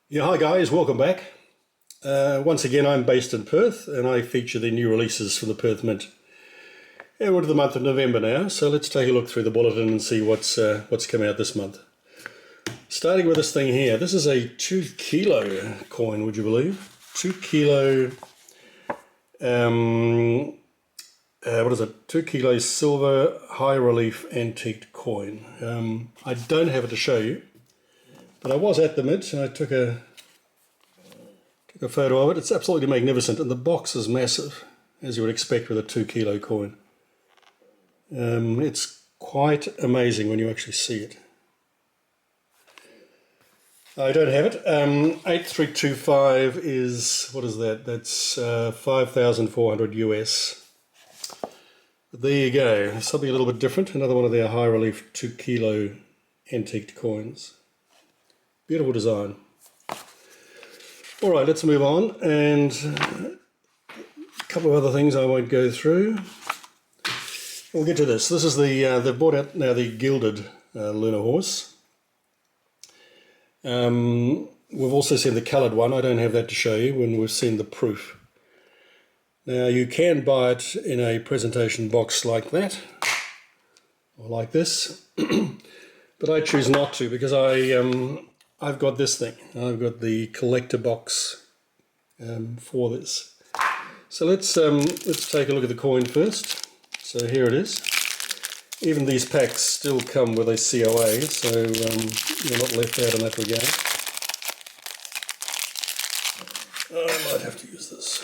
Yeah, hi guys, welcome back. Once again, I'm based in Perth and I feature the new releases from the Perth Mint. Yeah, we're into the month of November now, so let's take a look through the bulletin and see what's come out this month. Starting with this thing here, this is a 2 kilo coin, would you believe? 2 kilo, what is it? 2 kilo silver high relief antiqued coin. I don't have it to show you, but I was at the Mint and I took a photo of it. It's absolutely magnificent, and the box is massive, as you would expect with a 2 kilo coin. It's quite amazing when you actually see it. I don't have it. 8325 is, what is that? That's 5,400 US. But there you go, something a little bit different. Another one of their high relief 2 kilo antiqued coins. Beautiful design. All right, let's move on, and a couple of other things I won't go through. We'll get to this. This is they've brought out now the gilded Lunar horse. We've also seen the coloured one. I don't have that to show you when we've seen the proof. Now you can buy it in a presentation box like that, or like this, but I choose not to because I've got this thing. I've got the collector box for this. So let's take a look at the coin first. So here it is. Even these packs still come with a COA, so you're not left out in that regard. I might have to use this.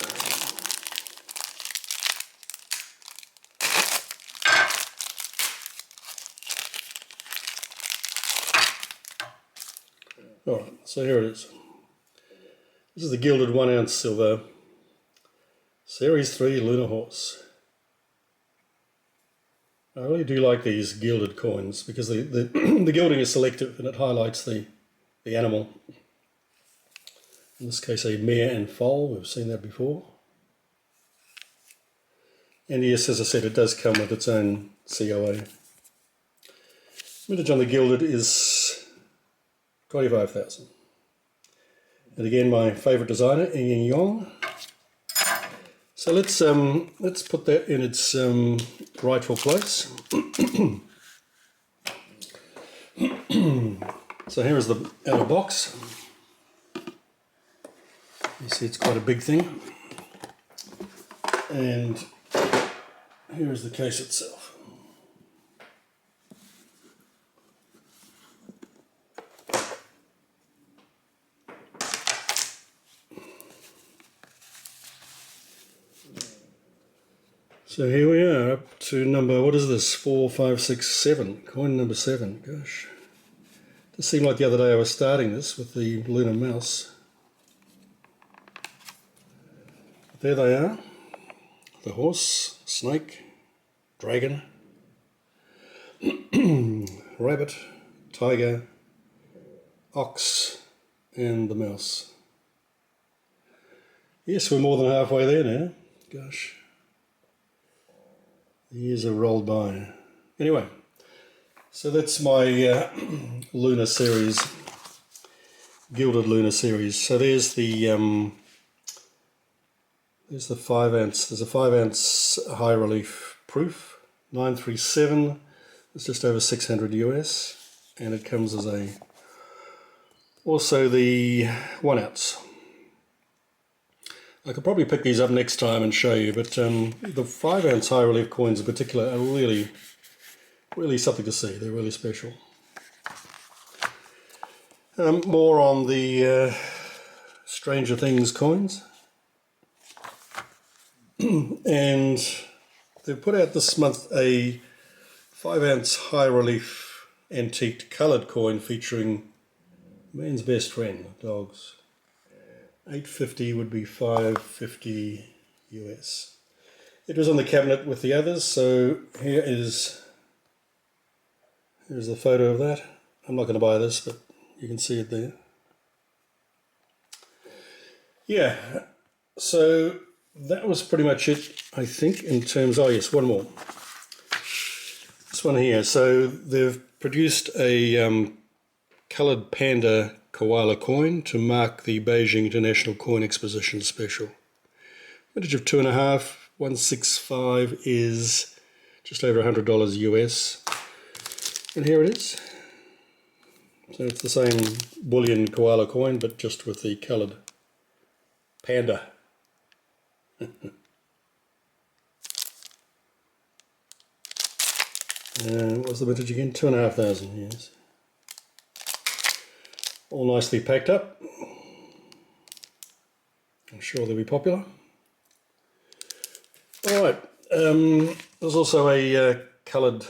Alright, so here it is. This is the gilded 1 ounce silver Series 3 Lunar horse. I really do like these gilded coins because the gilding is selective and it highlights the animal. In this case a mare and foal, we've seen that before. And yes, as I said, it does come with its own COA. Mintage on the gilded is 25,000. And again, my favourite designer, Yin Yong. So let's put that in its rightful place. So here is the outer box. You see it's quite a big thing. And here is the case itself. So here we are, up to number, what is this, 4, 5, 6, 7, coin number 7, gosh. It seemed like the other day I was starting this with the lunar mouse. But there they are, the horse, snake, dragon, rabbit, tiger, ox, and the mouse. Yes, we're more than halfway there now, gosh. The years have rolled by. Anyway, so that's my Lunar series, gilded Lunar series. So there's the 5 ounce. There's a 5 ounce high relief proof, 937. It's just over 600 US, and it comes as also the 1 ounce. I could probably pick these up next time and show you, but the 5 ounce high relief coins in particular are really something to see. They're really special. More on the Stranger Things coins. And they've put out this month a 5 ounce high relief antiqued coloured coin featuring man's best friend, dogs. 850 would be 550 US. It was on the cabinet with the others, so here's the photo of that. I'm not going to buy this, but you can see it there. Yeah, so that was pretty much it, I think, in terms, oh yes, one more. This one here, so they've produced a coloured Panda koala coin to mark the Beijing International Coin Exposition special. Vintage of 2.5, 165 is just over $100 US. And here it is. So it's the same bullion koala coin, but just with the coloured panda. What was the vintage again? 2,500, yes. All nicely packed up. I'm sure they'll be popular. Alright, there's also a coloured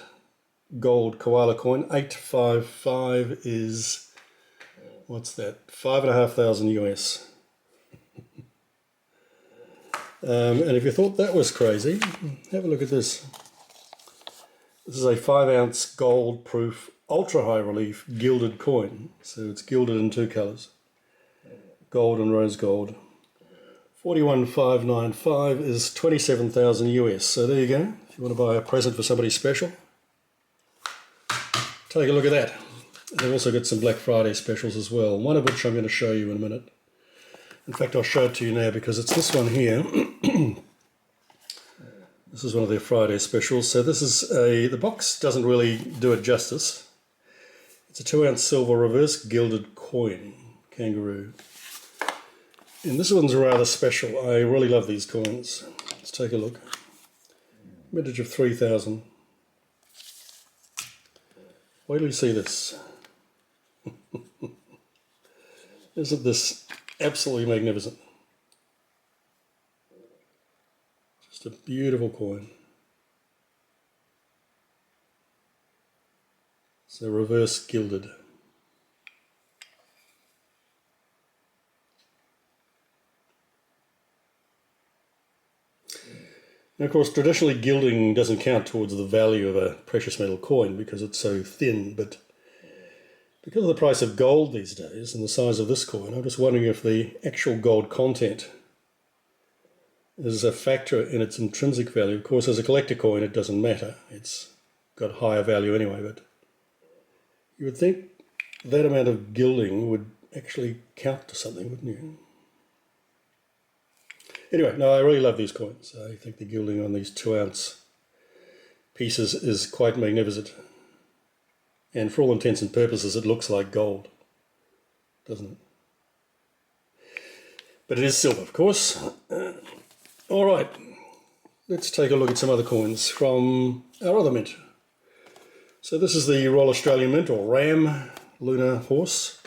gold koala coin. 855 is, what's that? 5,500 US. And if you thought that was crazy, have a look at this. This is a 5-ounce gold proof ultra high relief gilded coin. So it's gilded in two colours, gold and rose gold. 41,595 is 27,000 US. So there you go. If you want to buy a present for somebody special, take a look at that. They've also got some Black Friday specials as well, one of which I'm going to show you in a minute. In fact, I'll show it to you now because it's this one here. This is one of their Friday specials. So this is the box doesn't really do it justice. It's a 2-ounce silver reverse gilded coin, kangaroo. And this one's rather special. I really love these coins. Let's take a look. Vintage of 3,000. Wait till you see this. Isn't this absolutely magnificent? Just a beautiful coin. So reverse gilded. Now, of course, traditionally gilding doesn't count towards the value of a precious metal coin because it's so thin, but because of the price of gold these days and the size of this coin, I'm just wondering if the actual gold content is a factor in its intrinsic value. Of course, as a collector coin, it doesn't matter. It's got higher value anyway, but you would think that amount of gilding would actually count to something, wouldn't you? Anyway, no, I really love these coins. I think the gilding on these 2-ounce pieces is quite magnificent. And for all intents and purposes, it looks like gold, doesn't it? But it is silver, of course. All right, let's take a look at some other coins from our other mint. So this is the Royal Australian Mint, or RAM, Lunar horse.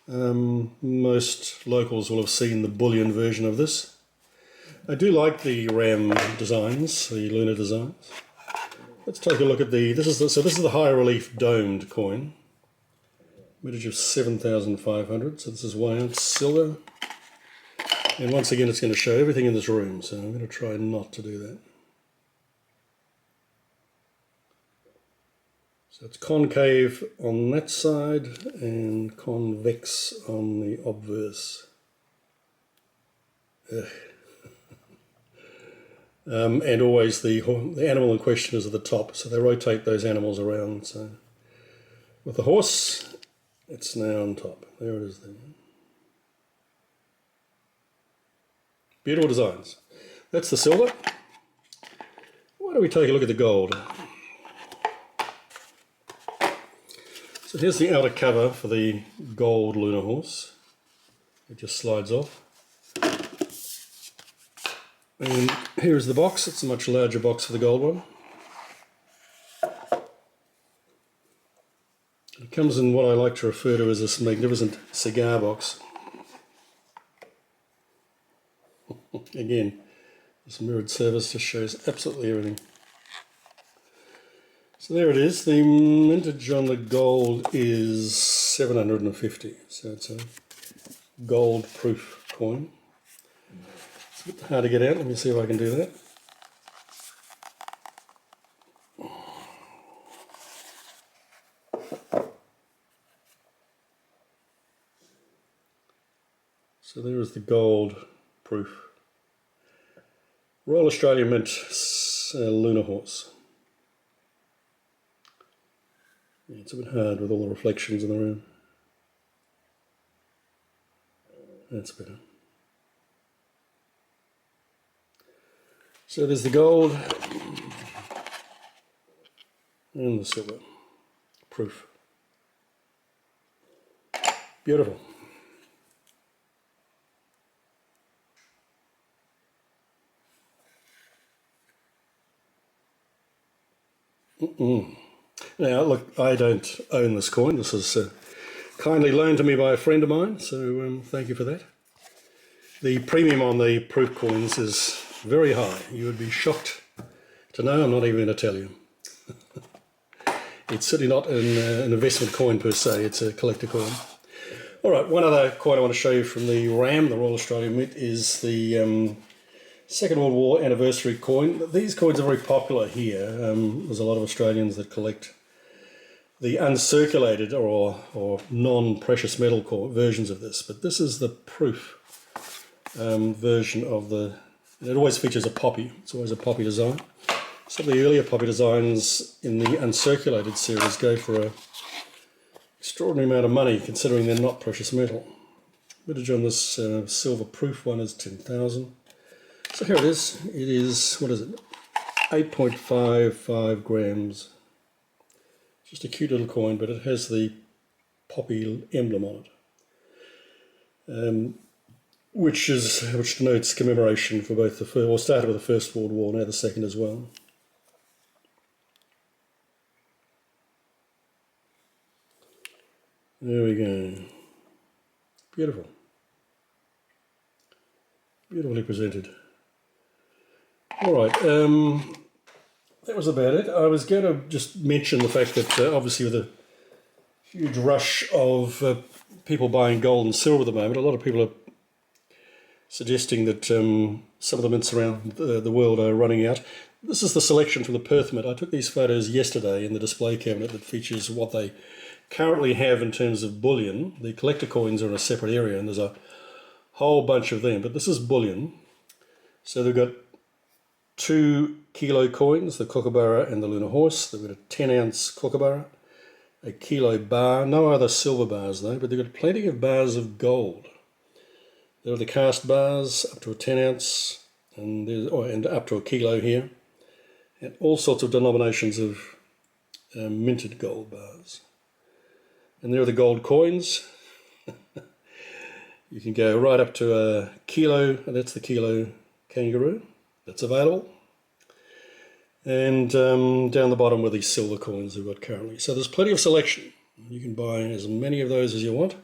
Most locals will have seen the bullion version of this. I do like the RAM designs, the Lunar designs. Let's take a look at this is the high relief domed coin. Vintage of 7,500. So this is 1 ounce silver. And once again, it's going to show everything in this room, so I'm going to try not to do that. So it's concave on that side and convex on the obverse. And always the animal in question is at the top, so they rotate those animals around. So with the horse, it's now on top. There it is there. Beautiful designs. That's the silver. Why don't we take a look at the gold? So here's the outer cover for the gold Lunar horse. It just slides off. And here's the box. It's a much larger box for the gold one. It comes in what I like to refer to as this magnificent cigar box. Again, this mirrored surface just shows absolutely everything. So there it is. The mintage on the gold is 750. So it's a gold proof coin. It's a bit hard to get out. Let me see if I can do that. So there is the gold proof Royal Australian Mint Lunar horse. Yeah, it's a bit hard with all the reflections in the room. That's better. So there's the gold and the silver proof. Beautiful. Now look, I don't own this coin. This is kindly loaned to me by a friend of mine, so thank you for that. The premium on the proof coins is very high. You would be shocked to know. I'm not even going to tell you. It's certainly not an investment coin per se, it's a collector coin. Alright, one other coin I want to show you from the RAM, the Royal Australian Mint, is the Second World War anniversary coin. These coins are very popular here. There's a lot of Australians that collect the uncirculated or non-precious metal versions of this, but this is the proof version of the... It always features a poppy. It's always a poppy design. Some of the earlier poppy designs in the uncirculated series go for an extraordinary amount of money, considering they're not precious metal. Vintage on this silver proof one is 10,000. So here it is. It is, what is it? 8.55 grams. Just a cute little coin, but it has the poppy emblem on it. Which denotes commemoration for both the first, or started with the First World War, now the Second as well. There we go. Beautiful. Beautifully presented. Alright, that was about it. I was going to just mention the fact that obviously with a huge rush of people buying gold and silver at the moment, a lot of people are suggesting that some of the mints around the world are running out. This is the selection from the Perth Mint. I took these photos yesterday in the display cabinet that features what they currently have in terms of bullion. The collector coins are in a separate area and there's a whole bunch of them, but this is bullion. So they've got 2 kilo coins, the kookaburra and the Lunar horse. They've got a 10-ounce kookaburra, a kilo bar, no other silver bars though, but they've got plenty of bars of gold. There are the cast bars up to a 10-ounce and up to a kilo here, and all sorts of denominations of minted gold bars. And there are the gold coins. You can go right up to a kilo, and that's the kilo kangaroo that's available. And down the bottom were these silver coins we've got currently. So there's plenty of selection. You can buy as many of those as you want,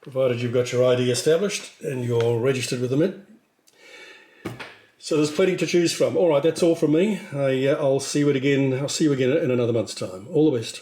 provided you've got your ID established and you're registered with the Mint. So there's plenty to choose from. All right, that's all from me. I'll see you again in another month's time. All the best.